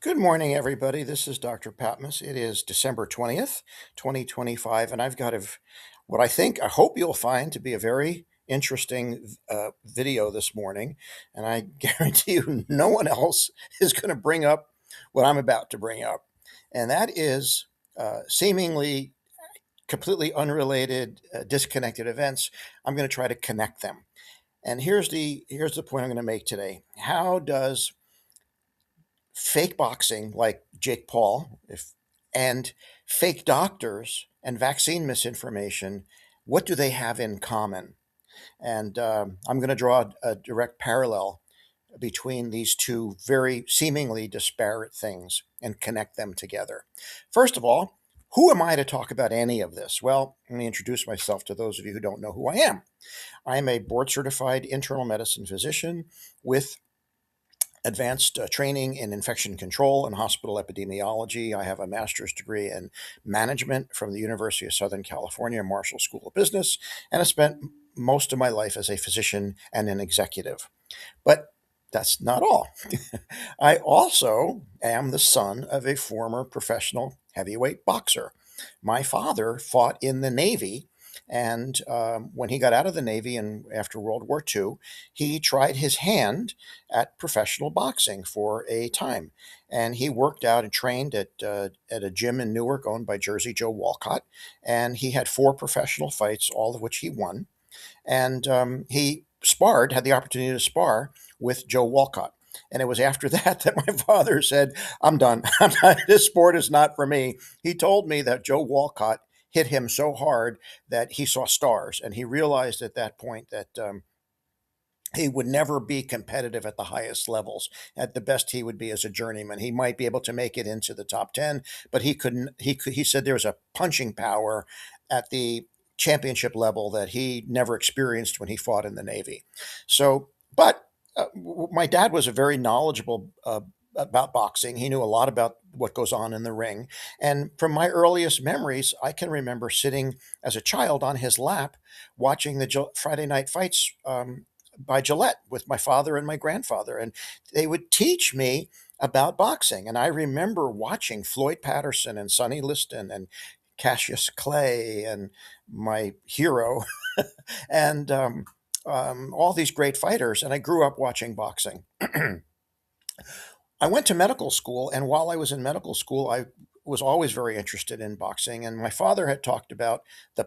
Good morning, everybody. This is Dr. Patmos. It is December 20th, 2025, and I've got what I hope you'll find to be a very interesting video this morning. And I guarantee you, no one else is going to bring up what I'm about to bring up. And that is seemingly completely unrelated, disconnected events. I'm going to try to connect them. And here's the point I'm going to make today. How does fake boxing like Jake Paul and fake doctors and vaccine misinformation, what do they have in common? And I'm going to draw a direct parallel between these two very seemingly disparate things and connect them together. First of all, who am I to talk about any of this? Well, let me introduce myself to those of you who don't know who I am. I am a board certified internal medicine physician with advanced training in infection control and hospital epidemiology. I have a master's degree in management from the University of Southern California Marshall School of Business, and I spent most of my life as a physician and an executive. But that's not all. I also am the son of a former professional heavyweight boxer. My father fought in the Navy, and when he got out of the Navy and after World War II, he tried his hand at professional boxing for a time. And he worked out and trained at a gym in Newark owned by Jersey Joe Walcott. And he had four professional fights, all of which he won. And he had the opportunity to spar with Joe Walcott. And it was after that that my father said, I'm done. This sport is not for me. He told me that Joe Walcott hit him so hard that he saw stars. And he realized at that point that he would never be competitive at the highest levels. At the best, he would be as a journeyman. He might be able to make it into the top 10, but he couldn't. He said there was a punching power at the championship level that he never experienced when he fought in the Navy. So, but my dad was a very knowledgeable about boxing. He knew a lot about what goes on in the ring. And from my earliest memories, I can remember sitting as a child on his lap watching the Friday night fights by Gillette with my father and my grandfather. And they would teach me about boxing. And I remember watching Floyd Patterson and Sonny Liston and Cassius Clay and my hero and all these great fighters. And I grew up watching boxing. I went to medical school, and while I was in medical school, I was always very interested in boxing. And my father had talked about the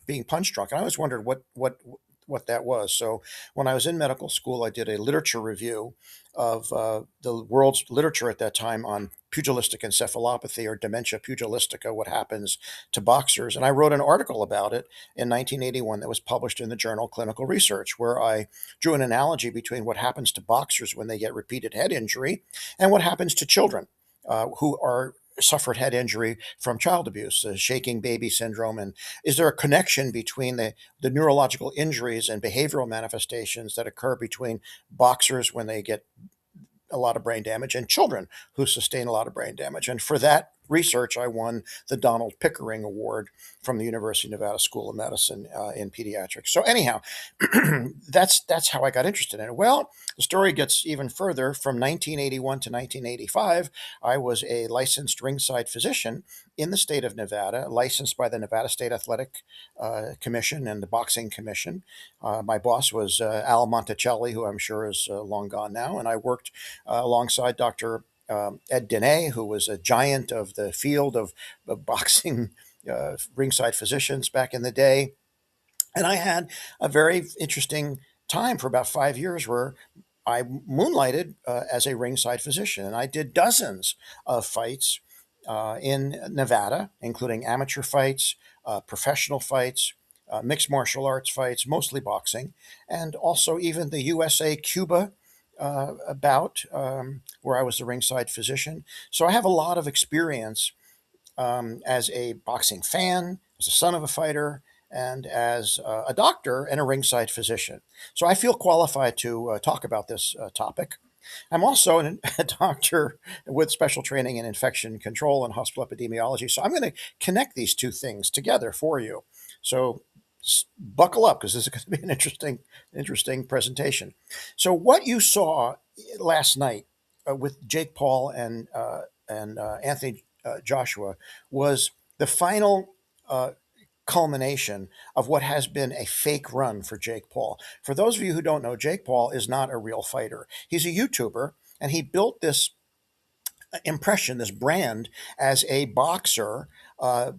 being punch drunk, and I always wondered what that was. So when I was in medical school, I did a literature review of the world's literature at that time on pugilistic encephalopathy or dementia pugilistica, what happens to boxers. And I wrote an article about it in 1981 that was published in the journal Clinical Research, where I drew an analogy between what happens to boxers when they get repeated head injury and what happens to children who are suffered head injury from child abuse, the shaking baby syndrome. And is there a connection between the neurological injuries and behavioral manifestations that occur between boxers when they get a lot of brain damage and children who sustain a lot of brain damage? And for that research, I won the Donald Pickering Award from the University of Nevada School of Medicine in pediatrics. So anyhow, that's how I got interested in it. Well, the story gets even further. From 1981 to 1985, I was a licensed ringside physician in the state of Nevada, licensed by the Nevada State Athletic Commission and the Boxing Commission. My boss was Al Monticelli, who I'm sure is long gone now, and I worked alongside Dr. Ed Dene, who was a giant of the field of boxing ringside physicians back in the day. And I had a very interesting time for about 5 years where I moonlighted as a ringside physician. And I did dozens of fights in Nevada, including amateur fights, professional fights, mixed martial arts fights, mostly boxing, and also even the USA Cuba bout where I was the ringside physician. So I have a lot of experience as a boxing fan, as a son of a fighter, and as a doctor and a ringside physician. So I feel qualified to talk about this topic. I'm also a doctor with special training in infection control and hospital epidemiology. So I'm going to connect these two things together for you. So buckle up because this is going to be an interesting presentation. So what you saw last night with Jake Paul and Anthony Joshua was the final culmination of what has been a fake run for Jake Paul. For those of you who don't know, Jake Paul is not a real fighter. He's a YouTuber, and he built this impression, this brand as a boxer uh,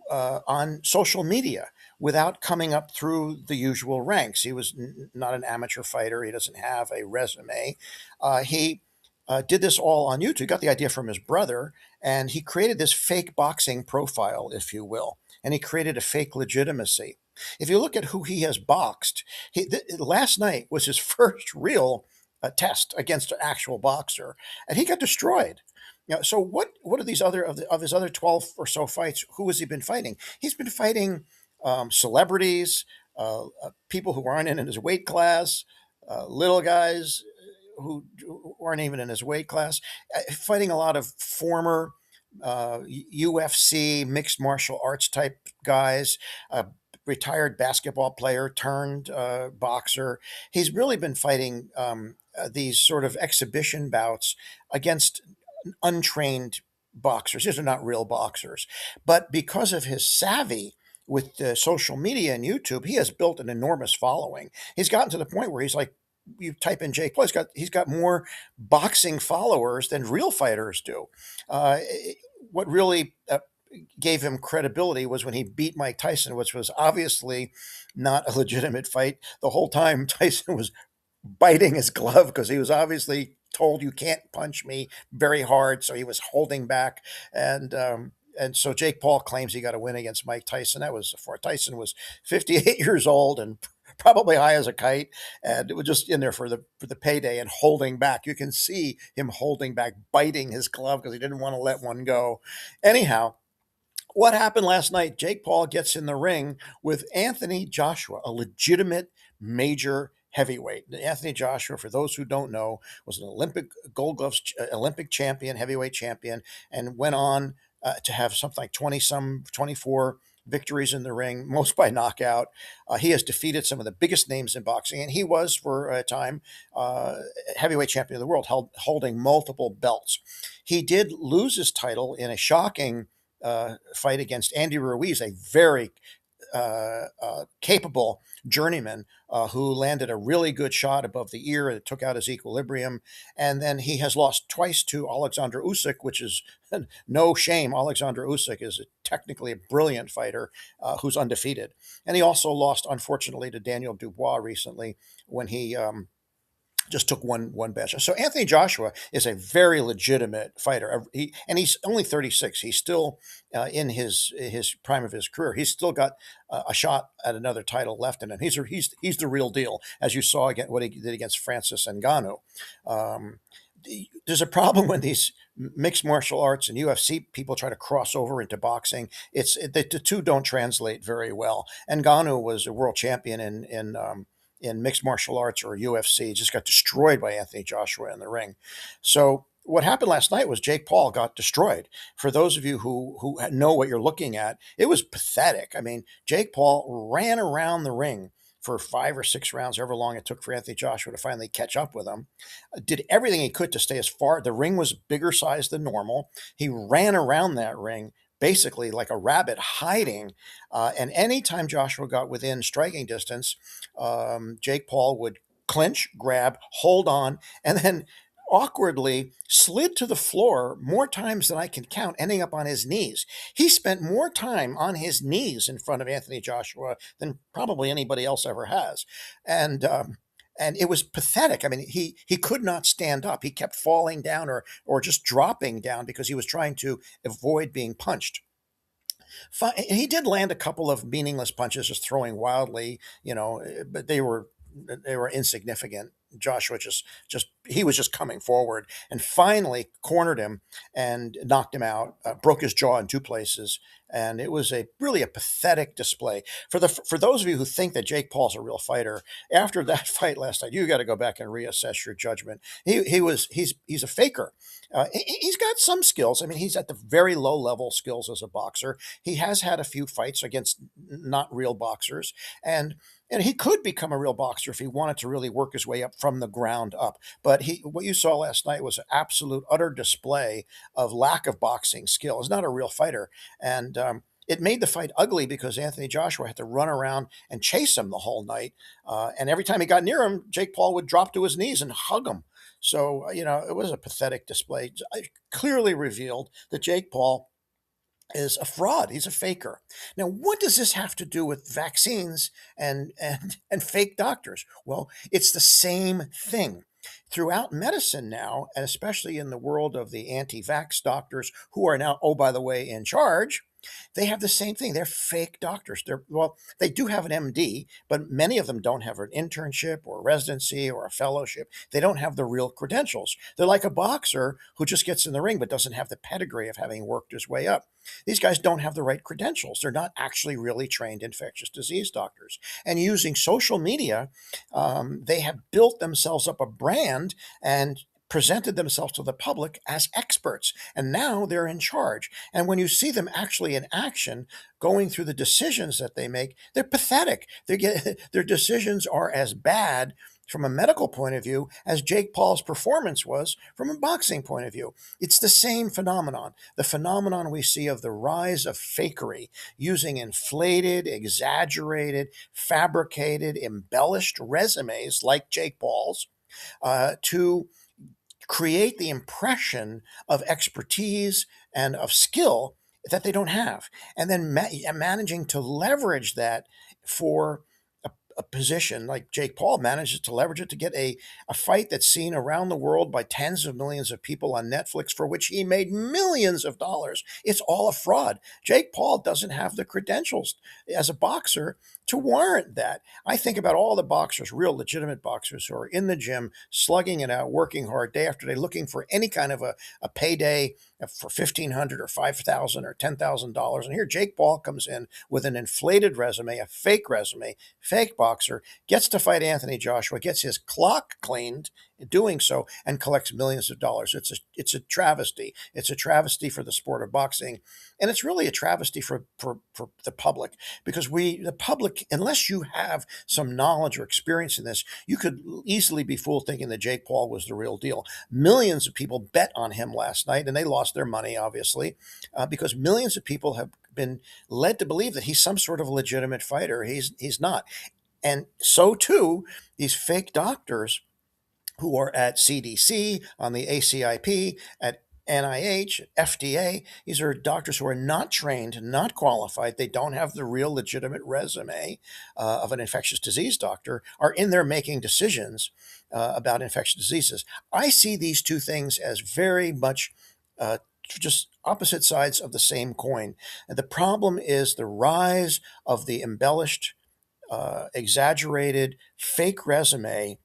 on social media without coming up through the usual ranks. He was not an amateur fighter. He doesn't have a resume. He did this all on YouTube. He got the idea from his brother, and he created this fake boxing profile, if you will, and he created a fake legitimacy. If you look at who he has boxed, last night was his first real test against an actual boxer, and he got destroyed. So what are these other of his other 12 or so fights? Who has he been fighting? He's been fighting celebrities, people who aren't in his weight class, little guys who aren't even in his weight class, fighting a lot of former UFC mixed martial arts type guys, retired basketball player turned boxer. He's really been fighting these sort of exhibition bouts against untrained boxers. These are not real boxers. But because of his savvy with social media and YouTube, he has built an enormous following. He's gotten to the point where he's like, you type in Jake Paul, he's got more boxing followers than real fighters do. Uh, what really gave him credibility was when he beat Mike Tyson, which was obviously not a legitimate fight. The whole time Tyson was biting his glove because he was obviously told you can't punch me very hard, so he was holding back. And so Jake Paul claims he got a win against Mike Tyson. That was before Tyson was 58 years old and probably high as a kite, and it was just in there for the payday and holding back. You can see him holding back, biting his glove because he didn't want to let one go. Anyhow, what happened last night? Jake Paul gets in the ring with Anthony Joshua, a legitimate major heavyweight. Anthony Joshua, for those who don't know, was an Olympic Gold Gloves Olympic champion, heavyweight champion, and went on to have something like 24 victories in the ring, most by knockout. He has defeated some of the biggest names in boxing, and he was for a time heavyweight champion of the world, holding multiple belts. He did lose his title in a shocking fight against Andy Ruiz, a very capable journeyman who landed a really good shot above the ear that took out his equilibrium. And then he has lost twice to Alexander Usyk, which is no shame. Alexander Usyk is technically a brilliant fighter who's undefeated. And he also lost, unfortunately, to Daniel Dubois recently when he just took one bench. So Anthony Joshua is a very legitimate fighter. He's only 36. He's still in his prime of his career. He's still got a shot at another title left in him. He's the real deal, as you saw again what he did against Francis Ngannou. Um, there's a problem when these mixed martial arts and UFC people try to cross over into boxing. The two don't translate very well. Ngannou was a world champion in mixed martial arts or UFC, just got destroyed by Anthony Joshua in the ring. So what happened last night was Jake Paul got destroyed. For those of you who know what you're looking at, it was pathetic. I mean, Jake Paul ran around the ring for 5 or 6 rounds, however long it took for Anthony Joshua to finally catch up with him. Did everything he could to stay as far. The ring was bigger size than normal. He ran around that ring basically like a rabbit hiding. And anytime Joshua got within striking distance, Jake Paul would clinch, grab, hold on, and then awkwardly slid to the floor more times than I can count, ending up on his knees. He spent more time on his knees in front of Anthony Joshua than probably anybody else ever has. And it was pathetic. I mean, he could not stand up. He kept falling down or just dropping down because he was trying to avoid being punched. He did land a couple of meaningless punches, just throwing wildly, but they were insignificant. Joshua just he was just coming forward and finally cornered him and knocked him out, broke his jaw in two places, and it was a really a pathetic display. For those of you who think that Jake Paul's a real fighter, after that fight last night, you got to go back and reassess your judgment. He's a faker. He's got some skills. I mean, he's at the very low level skills as a boxer. He has had a few fights against not real boxers, and he could become a real boxer if he wanted to really work his way up from the ground up. But what you saw last night was an absolute, utter display of lack of boxing skill. He's not a real fighter, and it made the fight ugly because Anthony Joshua had to run around and chase him the whole night. And every time he got near him, Jake Paul would drop to his knees and hug him. So, it was a pathetic display. It clearly revealed that Jake Paul is a fraud. He's a faker. Now, what does this have to do with vaccines and fake doctors? Well, it's the same thing. Throughout medicine now, and especially in the world of the anti-vax doctors who are now, oh, by the way, in charge, they have the same thing. They're fake doctors. They do have an MD, but many of them don't have an internship or a residency or a fellowship. They don't have the real credentials. They're like a boxer who just gets in the ring but doesn't have the pedigree of having worked his way up. These guys don't have the right credentials. They're not actually really trained infectious disease doctors. And using social media, they have built themselves up a brand and presented themselves to the public as experts. And now they're in charge. And when you see them actually in action, going through the decisions that they make, they're pathetic. Their decisions are as bad from a medical point of view as Jake Paul's performance was from a boxing point of view. It's the same phenomenon. The phenomenon we see of the rise of fakery, using inflated, exaggerated, fabricated, embellished resumes like Jake Paul's to create the impression of expertise and of skill that they don't have, and then managing to leverage that for a position like Jake Paul manages to leverage it to get a fight that's seen around the world by tens of millions of people on Netflix, for which he made millions of dollars. It's all a fraud. Jake Paul doesn't have the credentials as a boxer to warrant that. I think about all the boxers, real legitimate boxers, who are in the gym, slugging it out, working hard day after day, looking for any kind of a payday for $1,500 or $5,000 or $10,000. And here Jake Paul comes in with an inflated resume, a fake resume, fake boxer, gets to fight Anthony Joshua, gets his clock cleaned doing so, and collects millions of dollars. It's a travesty. It's a travesty for the sport of boxing. And it's really a travesty for the public, because the public, unless you have some knowledge or experience in this, you could easily be fooled thinking that Jake Paul was the real deal. Millions of people bet on him last night, and they lost their money, obviously, because millions of people have been led to believe that he's some sort of legitimate fighter. He's not. And so, too, these fake doctors who are at CDC, on the ACIP, at NIH, FDA. These are doctors who are not trained, not qualified. They don't have the real legitimate resume of an infectious disease doctor, are in there making decisions about infectious diseases. I see these two things as very much just opposite sides of the same coin. And the problem is the rise of the embellished, exaggerated, fake resume,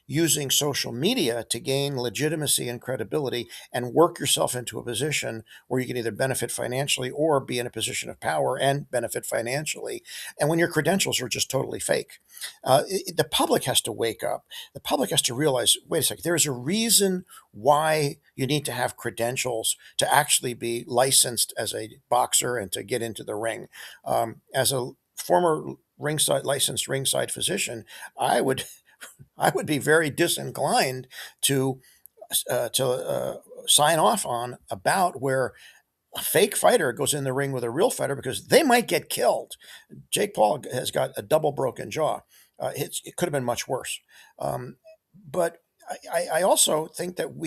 using social media to gain legitimacy and credibility and work yourself into a position where you can either benefit financially or be in a position of power and benefit financially. And when your credentials are just totally fake, the public has to wake up. The public has to realize, wait a second, there's a reason why you need to have credentials to actually be licensed as a boxer and to get into the ring. As a former licensed ringside physician, I would be very disinclined to sign off on a bout where a fake fighter goes in the ring with a real fighter, because they might get killed. Jake Paul has got a double broken jaw. It could have been much worse. But I also think that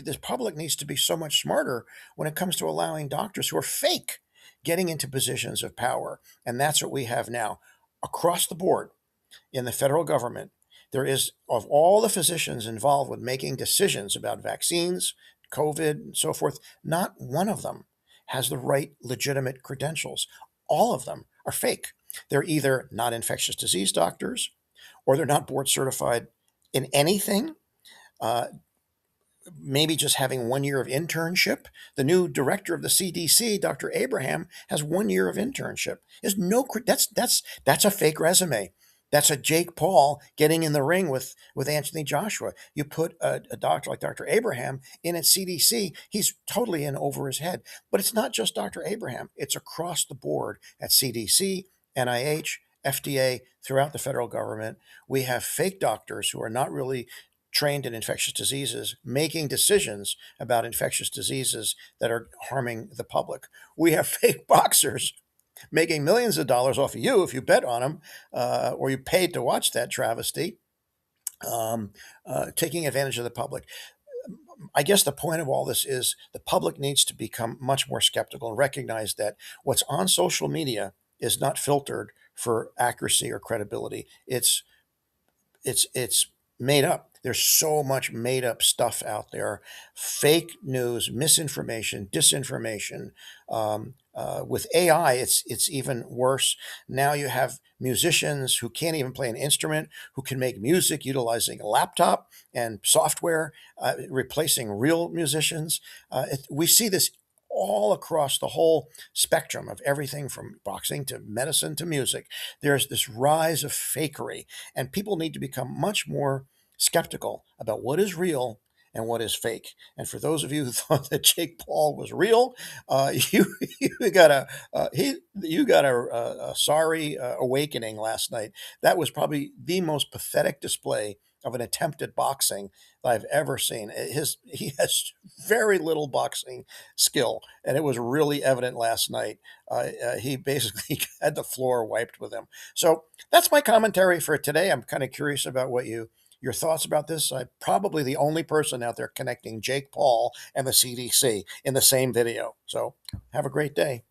this public needs to be so much smarter when it comes to allowing doctors who are fake getting into positions of power. And that's what we have now across the board in the federal government. There is, of all the physicians involved with making decisions about vaccines, COVID, and so forth, not one of them has the right legitimate credentials. All of them are fake. They're either not infectious disease doctors, or they're not board certified in anything. maybe just having 1 year of internship. The new director of the CDC, Dr. Abraham, has 1 year of internship. There's no that's a fake resume. That's a Jake Paul getting in the ring with Anthony Joshua. You put a doctor like Dr. Abraham in at CDC, he's totally in over his head. But it's not just Dr. Abraham; it's across the board at CDC, NIH, FDA, throughout the federal government. We have fake doctors who are not really trained in infectious diseases making decisions about infectious diseases that are harming the public. We have fake boxers making millions of dollars off of you if you bet on them, or you paid to watch that travesty, um, taking advantage of the public. I guess the point of all this is the public needs to become much more skeptical and recognize that what's on social media is not filtered for accuracy or credibility. It's made up. There's so much made up stuff out there, fake news, misinformation, disinformation. With AI, it's even worse. Now you have musicians who can't even play an instrument, who can make music utilizing a laptop and software, replacing real musicians. We see this all across the whole spectrum of everything from boxing to medicine to music. There's this rise of fakery, and people need to become much more skeptical about what is real and what is fake. And for those of you who thought that Jake Paul was real, you got a sorry awakening last night. That was probably the most pathetic display of an attempt at boxing that I've ever seen. He has very little boxing skill, and it was really evident last night. He basically had the floor wiped with him. So that's my commentary for today. I'm kind of curious about your thoughts about this. I'm probably the only person out there connecting Jake Paul and the CDC in the same video. So have a great day.